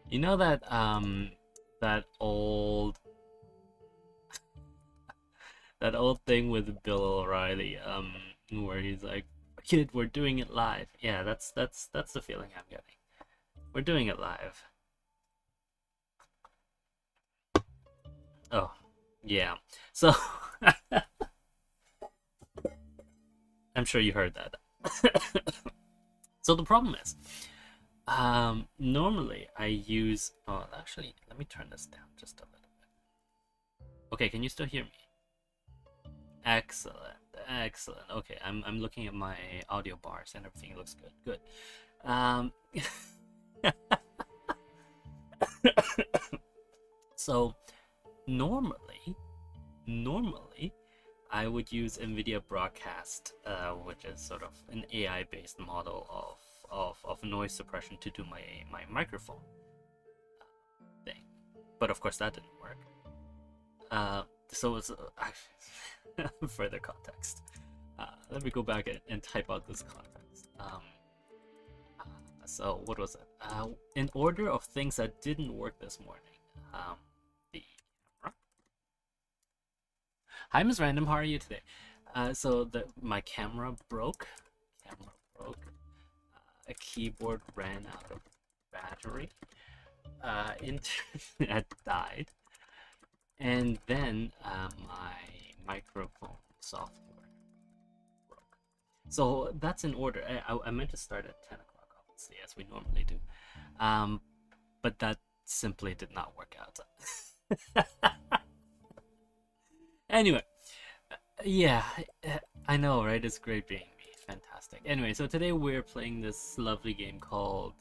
You know that that old that old thing with Bill O'Reilly where he's like, "Kid, we're doing it live." Yeah, that's the feeling I'm getting. We're doing it live. Oh, yeah. So I'm sure you heard that. So the problem is, normally I use. Oh, actually, let me turn this down just a little bit. Okay, can you still hear me? Excellent, excellent. Okay, I'm looking at my audio bars and everything looks good. Good. So normally I would use NVIDIA Broadcast, which is sort of an AI-based model of noise suppression to do my microphone thing. But of course that didn't work. So it's actually further context. Let me go back and type out this context. So what was it? In order of things that didn't work this morning. The camera. Hi, Miss Random. How are you today? So my camera broke. Camera broke. A keyboard ran out of battery. Internet died, and then my microphone software broke. So that's in order. I meant to start at 10 o'clock, obviously, as we normally do, but that simply did not work out. Anyway, yeah, I know, right? It's great being me. Fantastic. Anyway, so today we're playing this lovely game called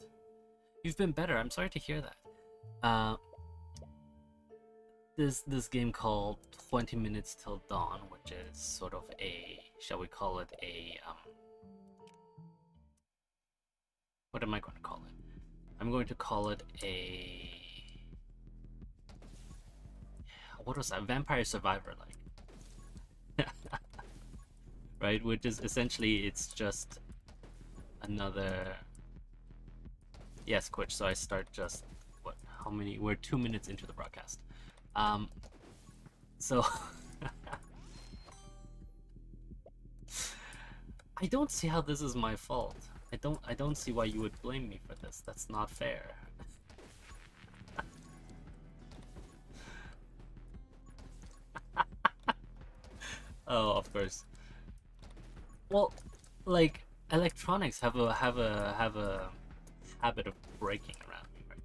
You've Been Better. I'm sorry to hear that. This game called 20 Minutes Till Dawn, which is sort of a, shall we call it a what am I going to call it? I'm going to call it a, what was that? Vampire Survivor like. Right, which is essentially, it's just another, yes, Twitch. So I start just, what, how many, we're 2 minutes into the broadcast. So I don't see how this is my fault. I don't see why you would blame me for this. That's not fair. Oh, of course. Well, like, electronics have a habit of breaking around me, right?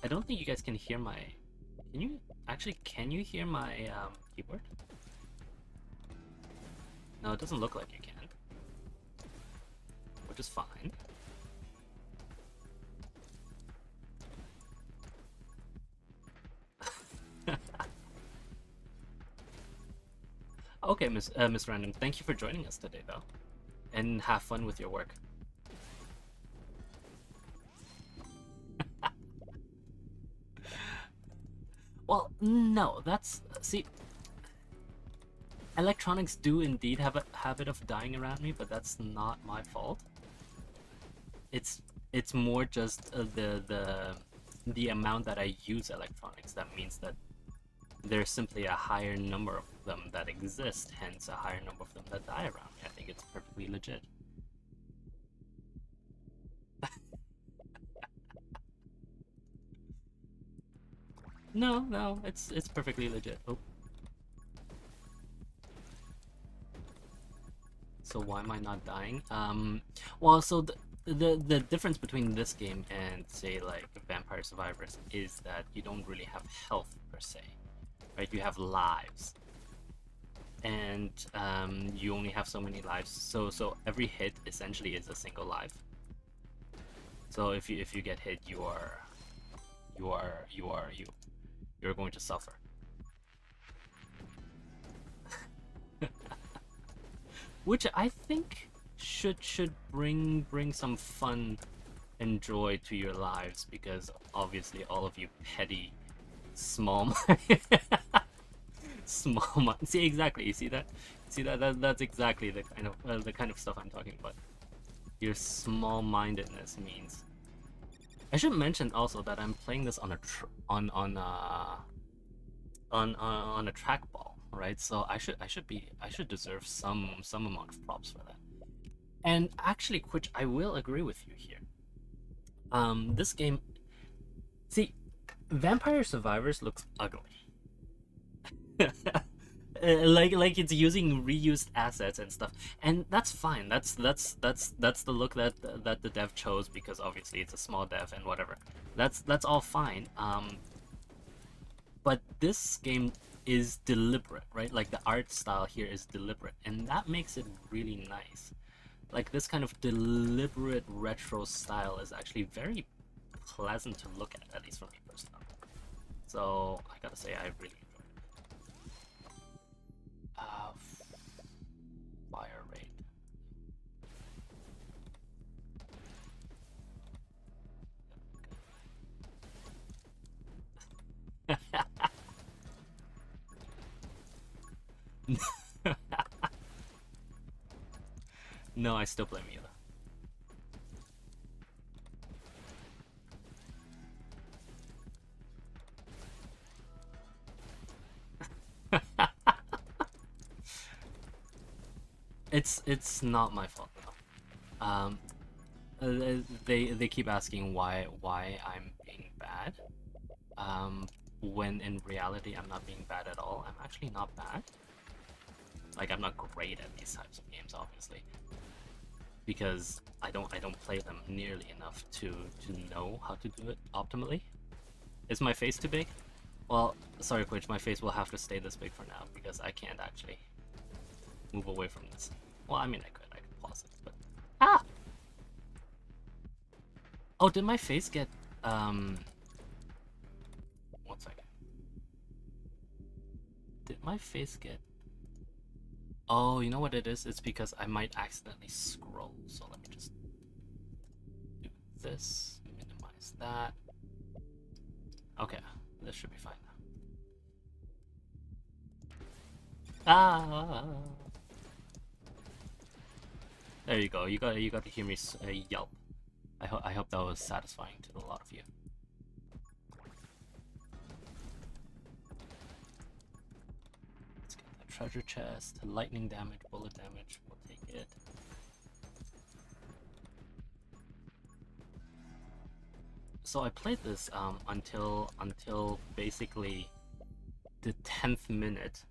I don't think you guys can hear my, can you actually, can you hear my keyboard? No, it doesn't look like you can, which is fine. Okay, Miss Random, thank you for joining us today, though, and have fun with your work. Well, no, that's, see, electronics do indeed have a habit of dying around me, but that's not my fault. It's more just the amount that I use electronics. That means that there's simply a higher number of them that exist, hence a higher number of them that die around me. I think it's perfectly legit. No, it's perfectly legit. Oh. So why am I not dying? Well, so the difference between this game and, say, like Vampire Survivors is that you don't really have health per se, right? You have lives, and you only have so many lives. So every hit essentially is a single life. So if you get hit, you're going to suffer. Which I think should bring some fun and joy to your lives, because obviously all of you petty small small see, exactly, you see that, that's exactly the kind of stuff I'm talking about. Your small-mindedness means I should mention also that I'm playing this on a on a trackball, right? So I should deserve some amount of props for that. And actually, Quitch, I will agree with you here. This game, see, Vampire Survivors looks ugly. Like it's using reused assets and stuff, and that's fine. That's the look that the dev chose, because obviously it's a small dev and whatever. That's all fine. But this game is deliberate, right? Like the art style here is deliberate, and that makes it really nice. Like this kind of deliberate retro style is actually very pleasant to look at least for me personally. So I gotta say, I really enjoyed it. Fire rate. No, I still play Mila. It's not my fault though. They keep asking why I'm being bad. When in reality I'm not being bad at all. I'm actually not bad. Like, I'm not great at these types of games, obviously, because I don't play them nearly enough to know how to do it optimally. Is my face too big? Well, sorry, Quitch, my face will have to stay this big for now because I can't actually move away from this. Well, I mean, I could pause it, but ah! Oh, did my face get 1 second. Did my face get? Oh, you know what it is? It's because I might accidentally scroll. So let me just do this, minimize that. Okay, this should be fine now. Ah! There you go. You got to hear me yelp. I hope that was satisfying to a lot of you. Let's get the treasure chest. Lightning damage, bullet damage. We'll take it. So I played this until basically the 10th minute.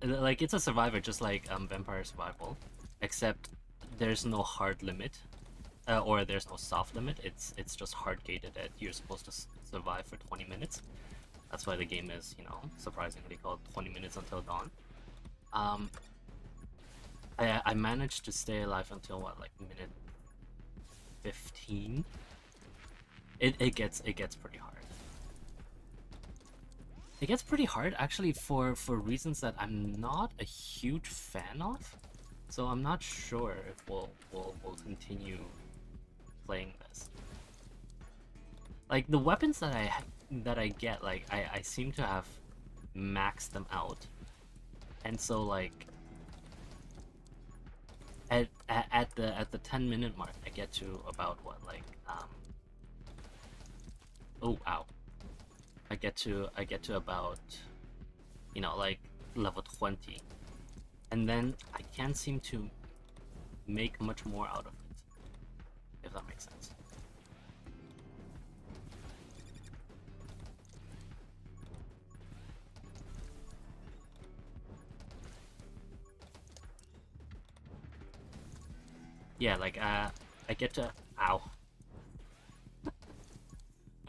Like, it's a survivor, just like Vampire Survival, except there's no hard limit, or there's no soft limit. It's just hard gated that you're supposed to survive for 20 minutes. That's why the game is, you know, surprisingly called 20 Minutes Until Dawn. I managed to stay alive until what, like minute 15. It gets pretty hard. It gets pretty hard actually for reasons that I'm not a huge fan of. So I'm not sure if we'll continue playing this. Like, the weapons that I get, like I seem to have maxed them out. And so, like, at the 10-minute mark, I get to about what, like oh, ow. I get to about, you know, like level 20, and then I can't seem to make much more out of it, if that makes sense. Yeah, like I get to, ow.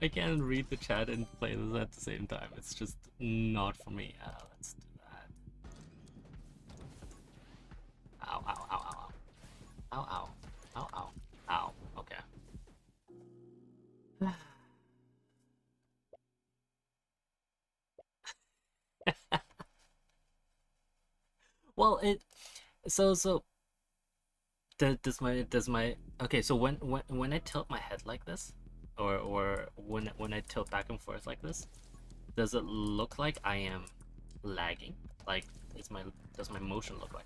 I can't read the chat and play this at the same time. It's just not for me. Let's do that. Ow, ow, ow, ow, ow. Ow, ow. Ow, ow. Ow. Okay. Well, so does my okay, so when I tilt my head like this, or when I tilt back and forth like this, does it look like I am lagging? Like, does my motion look like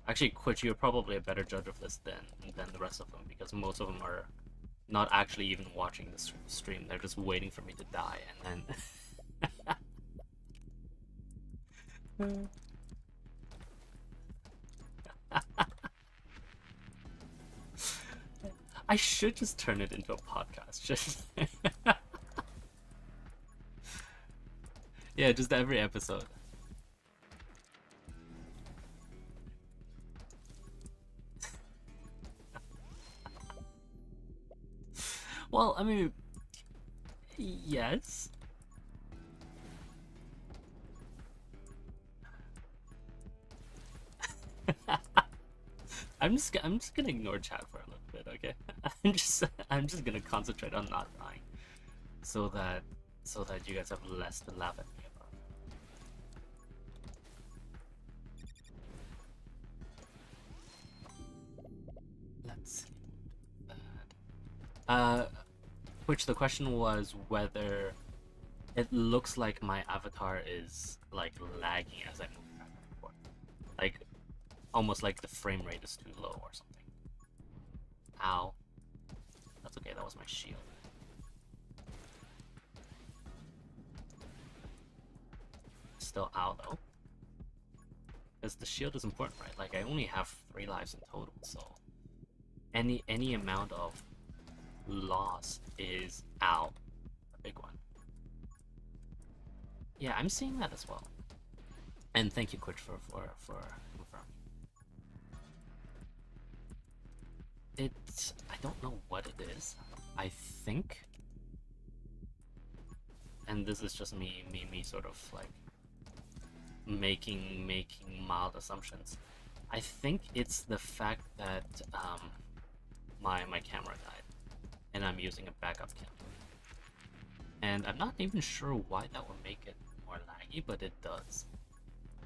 I'm? Actually, Quitch, you're probably a better judge of this than the rest of them, because most of them are not actually even watching the stream. They're just waiting for me to die, and then... I should just turn it into a podcast. Just yeah, just every episode. Well, I mean, yes. I'm just gonna ignore chat for a little bit, okay? I'm just gonna concentrate on not dying, so that you guys have less to laugh at me about. Let's see. Which the question was whether it looks like my avatar is like lagging as I move back and forth, like almost like the frame rate is too low or something. Ow. That's okay, that was my shield. Still ow though. Because the shield is important, right? Like I only have 3 lives in total, so any amount of loss is ow. A big one. Yeah, I'm seeing that as well. And thank you, Quitch, for confirming. I don't know what it is. I think, and this is just me sort of like making mild assumptions. I think it's the fact that my camera died, and I'm using a backup camera. And I'm not even sure why that would make it more laggy, but it does.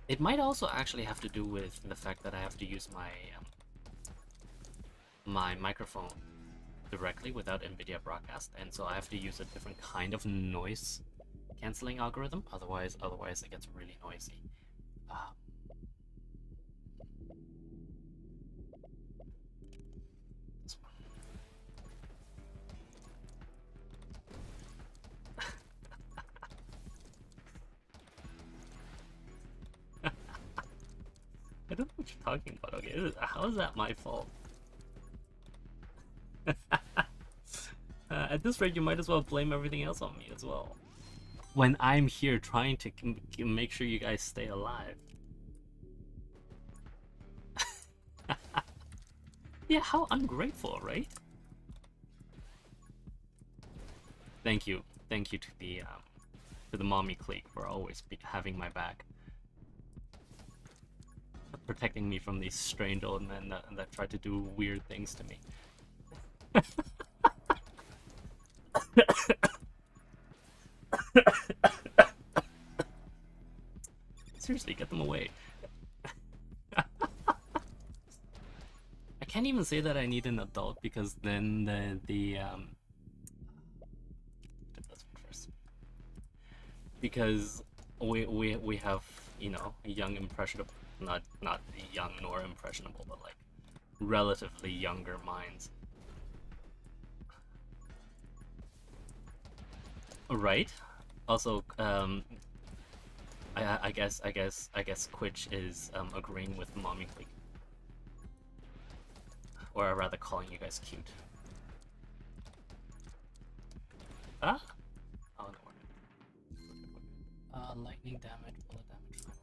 It might also actually have to do with the fact that I have to use my my microphone directly without NVIDIA Broadcast, and so I have to use a different kind of noise canceling algorithm. Otherwise it gets really noisy. This one. I don't know what you're talking about. Okay, how is that my fault? At this rate, you might as well blame everything else on me as well. When I'm here trying to make sure you guys stay alive. Yeah, how ungrateful, right? Thank you to the mommy clique for always having my back, protecting me from these strange old men that try to do weird things to me. Seriously, get them away. I can't even say that I need an adult, because then because we have, you know, young impressionable, not young nor impressionable, but like relatively younger minds. Right. Also, I guess Quitch is agreeing with Mommy Clique, or rather calling you guys cute. Ah? Oh no. Lightning damage, bullet damage, fine,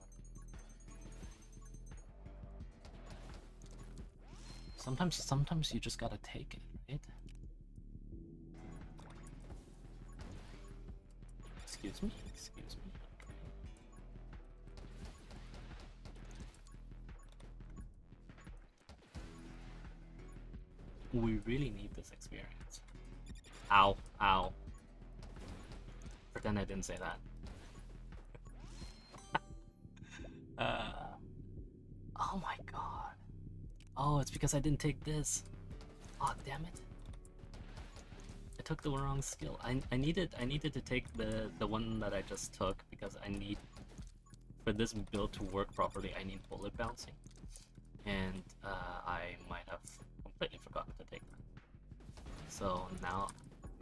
whatever. Sometimes you just gotta take it, right? Excuse me. We really need this experience. Ow. Pretend I didn't say that. Oh my god. Oh, it's because I didn't take this. Oh, damn it. I took the wrong skill. I needed to take the one that I just took, because I need, for this build to work properly, I need bullet bouncing. and I might have completely forgotten to take that. So now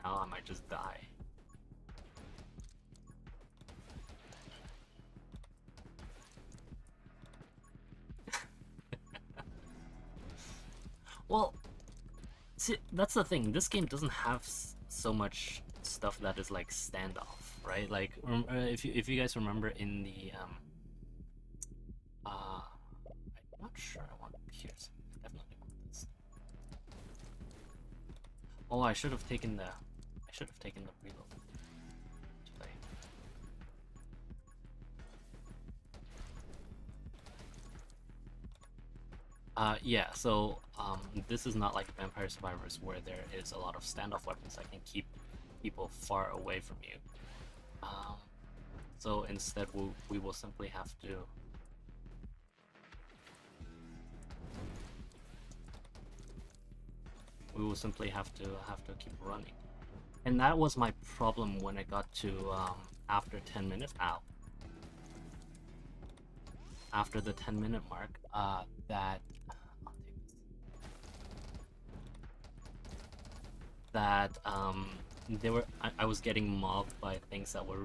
I might just die. Well, see, that's the thing. This game doesn't have so much stuff that is like standoff, right? Like, if you guys remember in the I'm not sure I want piercing. I definitely want this. Oh, I should have taken the reload. Today. Yeah, so this is not like Vampire Survivors where there is a lot of standoff weapons that can keep people far away from you. So instead we will simply have to keep running. And that was my problem when I got to after 10 minutes. Ow. After the 10-minute mark, that I was getting mobbed by things that were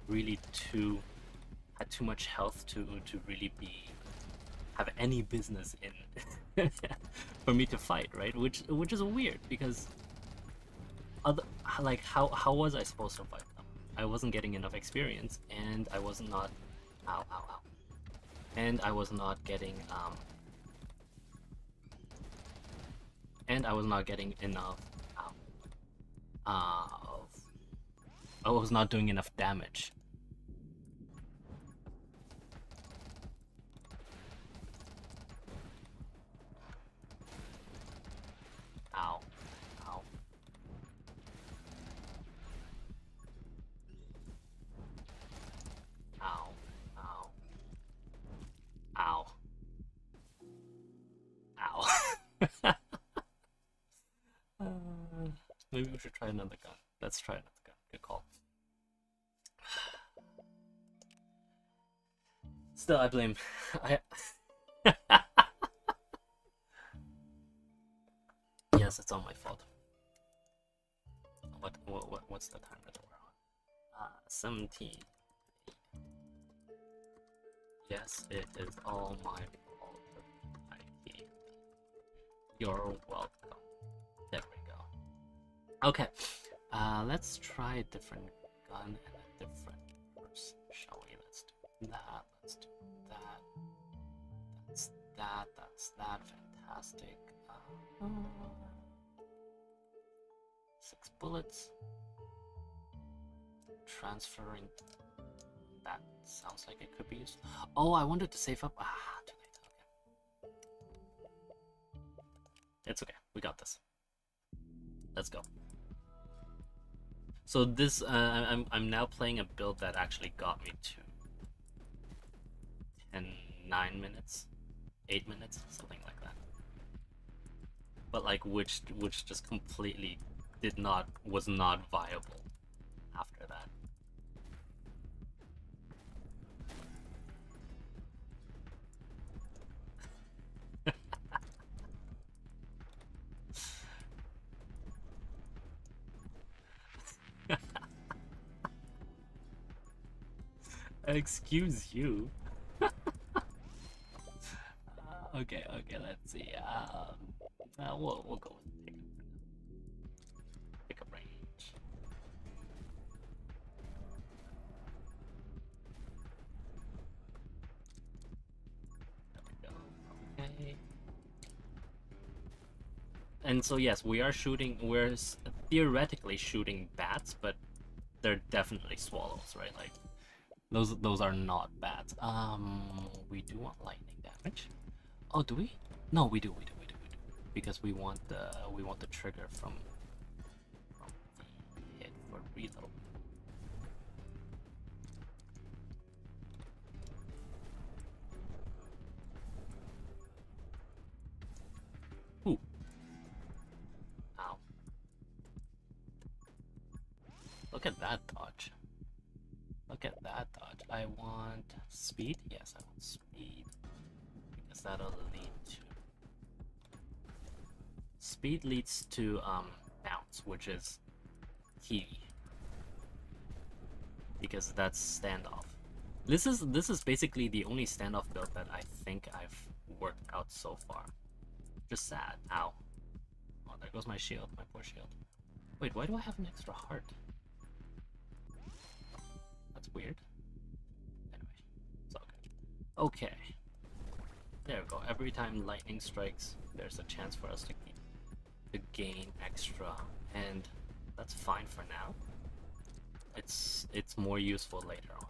really had too much health to really have any business in for me to fight, right? Which is weird because how was I supposed to fight them? I wasn't getting enough experience, and I was not and I was not getting enough I was not doing enough damage. Ow. Ow. Ow. Ow. Ow. Ow. Maybe we should try another gun. Let's try another gun. Good call. Still, I blame. Yes, it's all my fault. What's the time that we're on? 17. Yes, it is all my fault. You're welcome. There we go. Okay, let's try a different gun and a different person, shall we? Let's do that. Let's do that. That's that. That's that. Fantastic. 6 bullets. Transferring. That sounds like it could be used. Oh, I wanted to save up. Too late. Okay. It's okay. We got this. Let's go. So this, I'm now playing a build that actually got me to 9 minutes, 8 minutes, something like that. But like which just completely was not viable after that. Excuse you. Okay, let's see. We'll go with pick a range. There we go. Okay. And so yes, we're theoretically shooting bats, but they're definitely swallows, right? Like those are not bats. We do want lightning damage. Oh, do we? No, we do. Because we want the trigger from the hit for reload. Ooh. Ow. Look at that dodge. Look at that dodge. I want speed? Yes, I want speed. Because that'll lead to Speed leads to bounce, which is key because that's standoff. This is basically the only standoff build that I think I've worked out so far. Just sad. Ow. Oh, there goes my shield, my poor shield. Wait, why do I have an extra heart? That's weird. Anyway, it's okay. Okay. There we go. Every time lightning strikes, there's a chance for us to gain extra, and that's fine for now. It's more useful later on.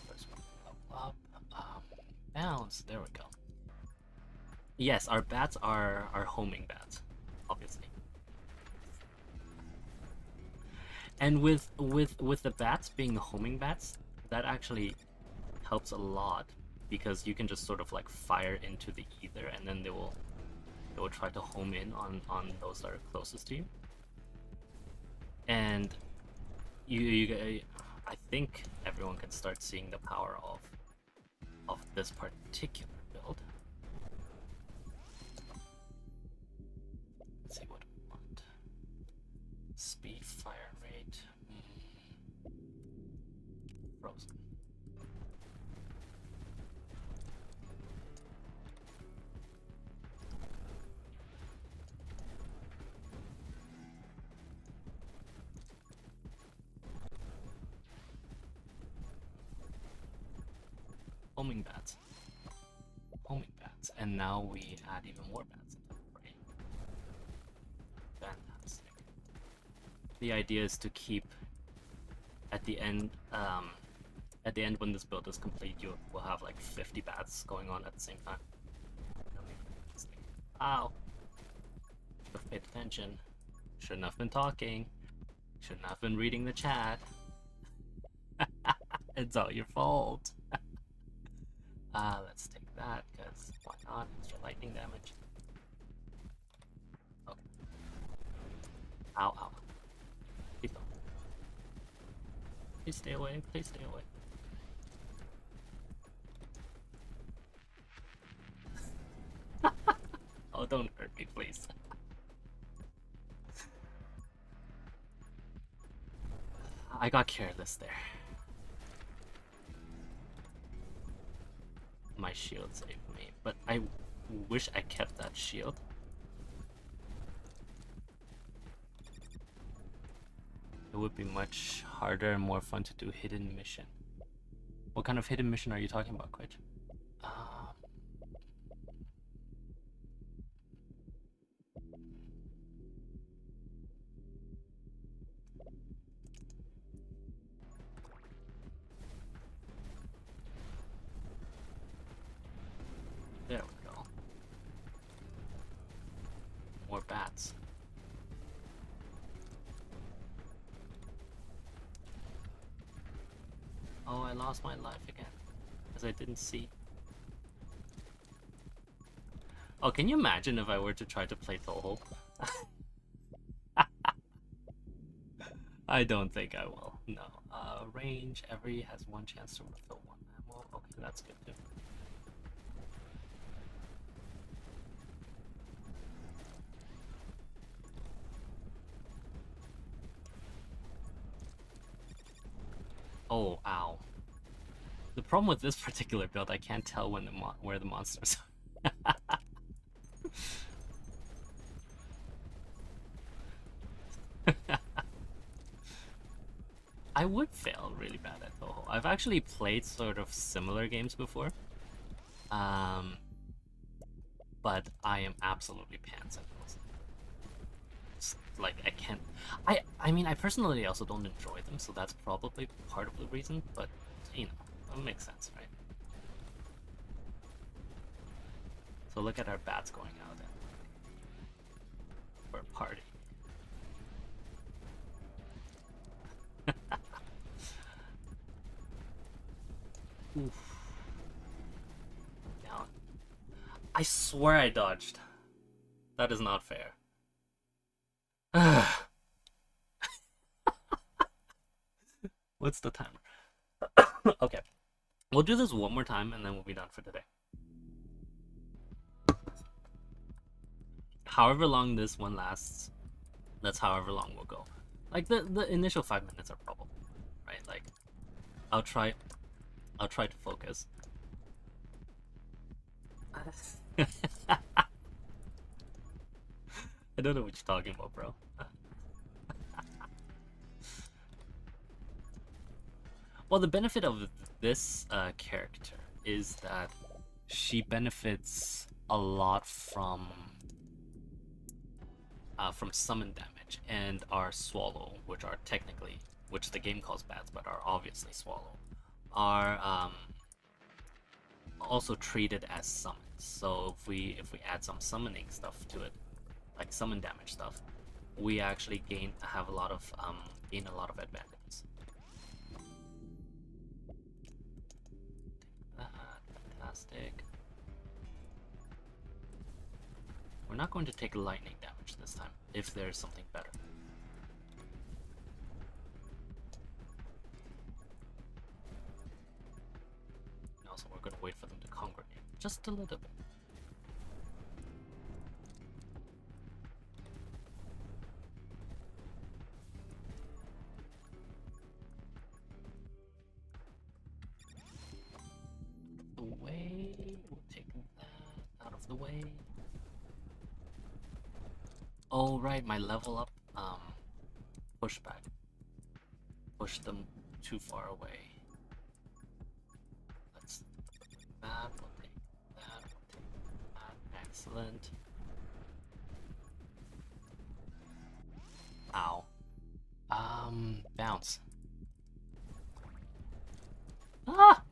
First one, up, bounce. There we go. Yes, our bats are homing bats, obviously. And with the bats being homing bats, that actually helps a lot because you can just sort of like fire into the ether, and then they will try to home in on those that are closest to you. And I think everyone can start seeing the power of this particular build. Let's see what we want. Speed, fire rate, frozen. Homing bats. Homing bats. And now we add even more bats into the fray. Fantastic. The idea is to keep at the end when this build is complete, you will have like 50 bats going on at the same time. Ow. Should have paid attention. Shouldn't have been talking. Shouldn't have been reading the chat. It's all your fault. Let's take that, because why not? Extra lightning damage. Okay. Ow, ow. Please don't. Please stay away, please stay away. Oh, don't hurt me, please. I got careless there. My shield saved me, but I wish I kept that shield. It would be much harder and more fun to do hidden mission. What kind of hidden mission are you talking about, Quitch? There we go. More bats. Oh, I lost my life again, because I didn't see. Oh, can you imagine if I were to try to play Toho? I don't think I will, no. Range, every has one chance to refill one ammo. Okay, that's good too. Oh, ow. The problem with this particular build, I can't tell when where the monsters are. I would fail really bad at Toho. I've actually played sort of similar games before. But I am absolutely pants at those. It's like, I can't... I mean, I personally also don't enjoy them, so that's probably part of the reason, but, you know, it makes sense, right? So look at our bats going out then. For a party. Oof. Down. I swear I dodged. That is not fair. What's the timer? Okay. We'll do this one more time and then we'll be done for today. however long this one lasts, that's however long we'll go. Like the initial 5 minutes are probable, right? Like I'll try to focus. I don't know what you're talking about, bro. Well, the benefit of this character is that she benefits a lot from summon damage, and our swallow, which the game calls bats, but are obviously swallow, are also treated as summons. So if we add some summoning stuff to it, like summon damage stuff, we actually gain a lot of advantages. Fantastic. We're not going to take lightning damage this time, if there's something better. And also, we're going to wait for them to congregate just a little bit. We'll take that out of the way. Oh right, my level up pushback. Push them too far away. Let's take that, we'll take that, we'll take that. Excellent. Ow. Bounce. Ah!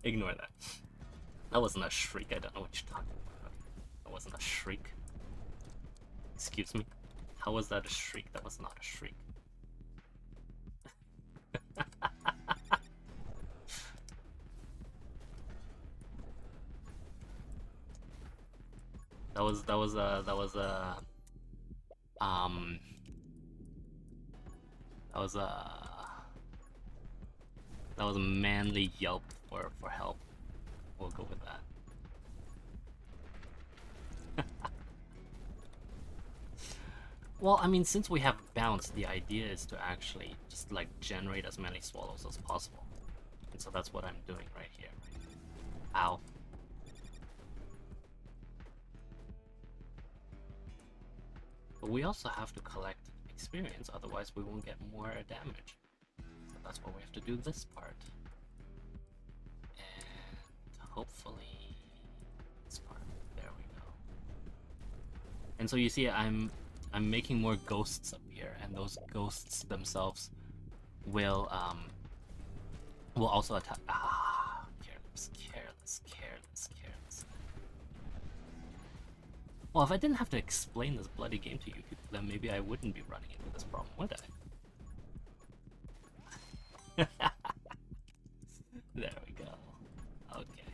Ignore that. That wasn't a shriek, I don't know what you're talking about. That wasn't a shriek. Excuse me? How was that a shriek? That was not a shriek. That was a manly yelp for help. We'll go with that. Well, I mean, since we have bounce, the idea is to actually just like generate as many swallows as possible. And so that's what I'm doing right here. Ow. But we also have to collect experience, otherwise we won't get more damage. So that's why we have to do this part. And hopefully this part. There we go. And so you see I'm making more ghosts up here, and those ghosts themselves will also attack. Ah, careless. Well, if I didn't have to explain this bloody game to you people, then maybe I wouldn't be running into this problem, would I? There we go. Okay.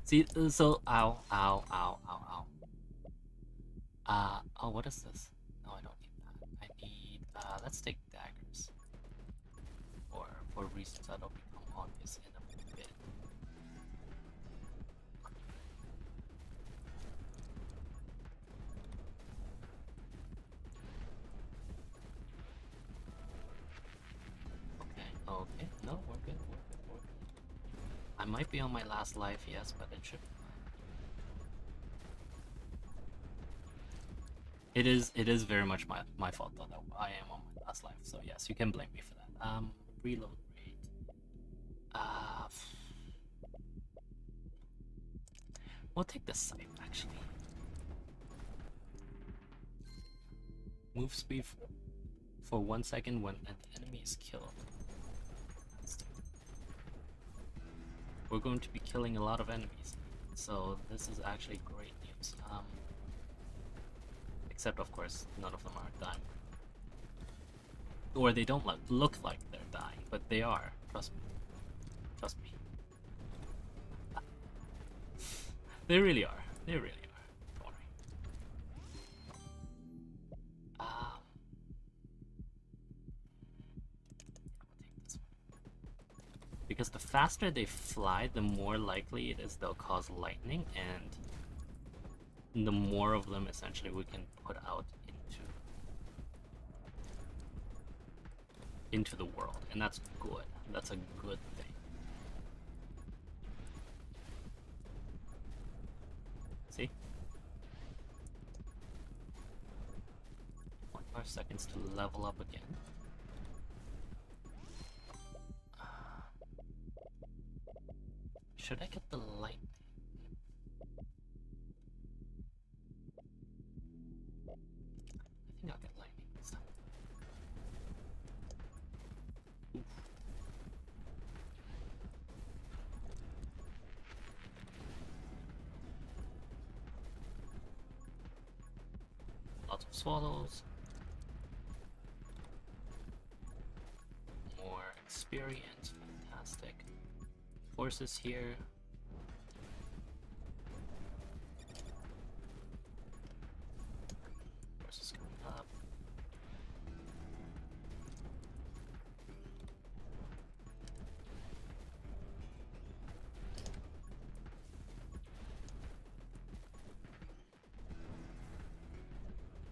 See, so ow. Oh, what is this? No, I don't need that. I need, let's take daggers. For reasons that'll become obvious in a bit. Okay, no, we're good. I might be on my last life, yes, but it should be fine. It is very much my fault though that I am on my last life, so yes, you can blame me for that. Reload rate. We'll take the scythe actually. Move speed for 1 second when an enemy is killed. We're going to be killing a lot of enemies, so this is actually great news. Except of course none of them are dying, or they don't look like they're dying, but they are. Trust me. They really are. They really are. Don't worry. Because the faster they fly, the more likely it is they'll cause lightning, and the more of them essentially we can put out into the world, and that's good. That's a good thing. See? 0.5 seconds to level up again. Should I get the light? I think I'll get lightning this time. Oof. Lots of swallows. More experience, fantastic. Forces here. Forces coming up.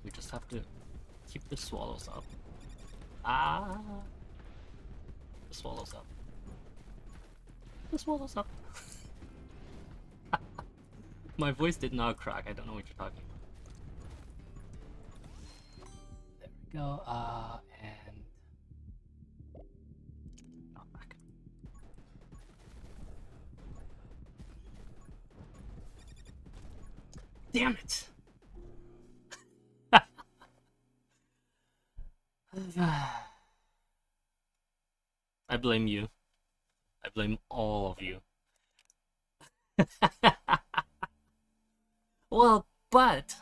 We just have to keep the swallows up. Ah! The swallows up. The swallows up. My voice did not crack. I don't know what you're talking about. There we go. And not back. Damn it! I blame you. I blame all of you. Well, but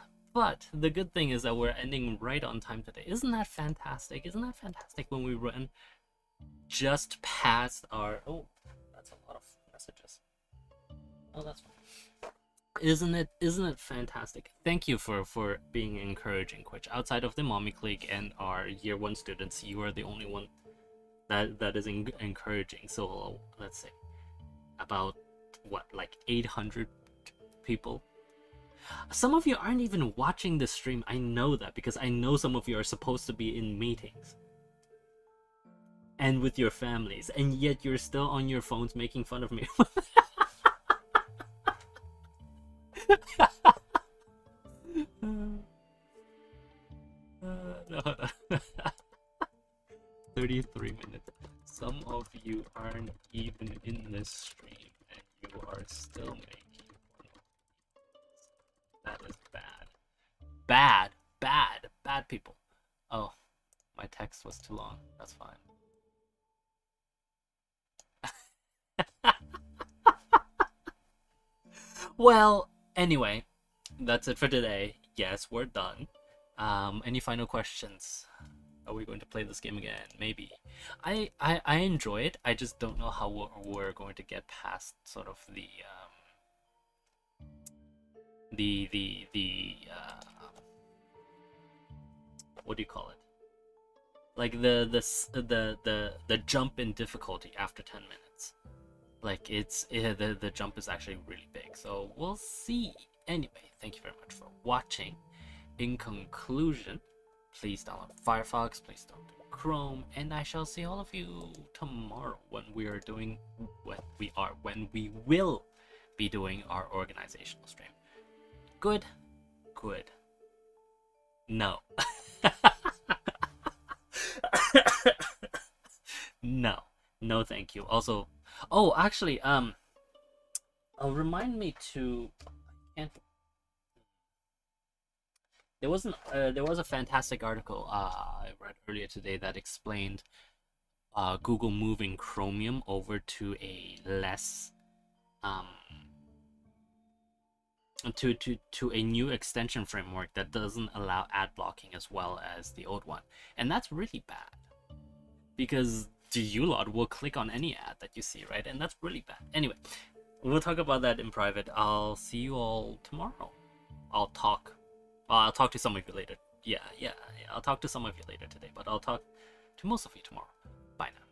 the good thing is that we're ending right on time today. Isn't that fantastic? Isn't that fantastic when we run just past our... Oh, that's a lot of messages. Oh, that's fine. Isn't it fantastic? Thank you for being encouraging, Quitch. Outside of the Mommy Clique and our year 1 students, you are the only one that is encouraging. So let's say about what, like 800 people. Some of you aren't even watching the stream. I know that because I know some of you are supposed to be in meetings and with your families, and yet you're still on your phones making fun of me. No. 33 minutes. Some of you aren't even in this stream and you are still making fun of me. That is bad. Bad people. Oh, my text was too long. That's fine. Well, anyway, that's it for today. Yes, we're done. Any final questions? Are we going to play this game again? Maybe. I enjoy it. I just don't know how we're going to get past sort of the what do you call it? Like the jump in difficulty after 10 minutes. Like the jump is actually really big. So we'll see. Anyway, thank you very much for watching. In conclusion, please download Firefox, please download Chrome, and I shall see all of you tomorrow when we will be doing our organizational stream. Good. No. No, thank you. Also, oh, actually, remind me to. There was a fantastic article I read earlier today that explained Google moving Chromium over to a less to a new extension framework that doesn't allow ad blocking as well as the old one, and that's really bad because the U-Lot will click on any ad that you see, right? And that's really bad. Anyway, We'll talk about that in private. I'll see you all tomorrow. I'll talk. I'll talk to some of you later. Yeah. I'll talk to some of you later today, but I'll talk to most of you tomorrow. Bye now.